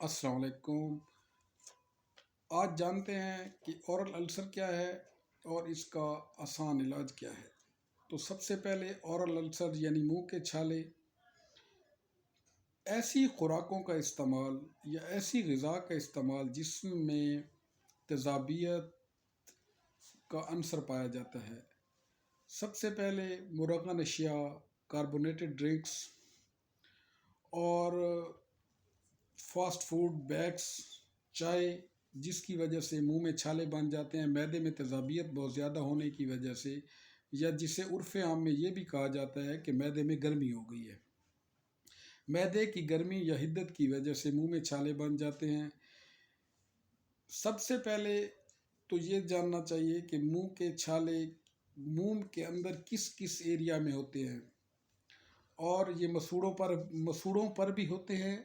السلام علیکم۔ آج جانتے ہیں کہ اورل السر کیا ہے اور اس کا آسان علاج کیا ہے۔ تو سب سے پہلے اورل السر یعنی منہ کے چھالے، ایسی خوراکوں کا استعمال یا ایسی غذا کا استعمال جس میں تیزابیت کا عنصر پایا جاتا ہے۔ سب سے پہلے مرغن اشیاء، کاربونیٹڈ ڈرنکس اور فاسٹ فوڈ، بیکس، چائے، جس کی وجہ سے منہ میں چھالے بن جاتے ہیں، معدے میں تیزابیت بہت زیادہ ہونے کی وجہ سے، یا جسے عرف عام میں یہ بھی کہا جاتا ہے کہ معدے میں گرمی ہو گئی ہے۔ معدے کی گرمی یا حدت کی وجہ سے منہ میں چھالے بن جاتے ہیں۔ سب سے پہلے تو یہ جاننا چاہیے کہ منہ کے چھالے منہ کے اندر کس کس ایریا میں ہوتے ہیں، اور یہ مسوڑوں پر بھی ہوتے ہیں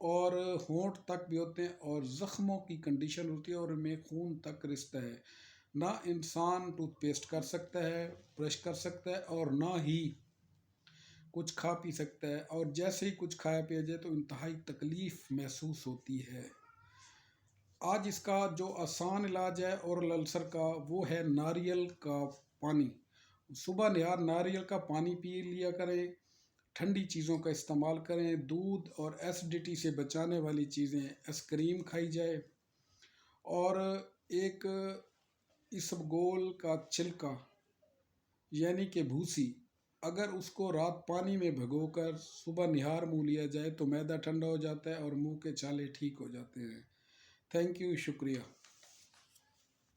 اور ہونٹ تک بھی ہوتے ہیں، اور زخموں کی کنڈیشن ہوتی ہے اور ان میں خون تک رستا ہے۔ نہ انسان ٹوتھ پیسٹ کر سکتا ہے، برش کر سکتا ہے، اور نہ ہی کچھ کھا پی سکتا ہے، اور جیسے ہی کچھ کھایا پیا جائے تو انتہائی تکلیف محسوس ہوتی ہے۔ آج اس کا جو آسان علاج ہے اورل السر کا، وہ ہے ناریل کا پانی۔ صبح نہار ناریل کا پانی پی لیا کریں، ٹھنڈی چیزوں کا استعمال کریں، دودھ اور ایسیڈیٹی سے بچانے والی چیزیں، آئس کریم کھائی جائے، اور ایک اسبگول کا چھلکا یعنی کہ بھوسی، اگر اس کو رات پانی میں بھگو کر صبح نہار منہ لیا جائے تو معدہ ٹھنڈا ہو جاتا ہے اور منہ کے چھالے ٹھیک ہو جاتے ہیں۔ تھینک یو، شکریہ۔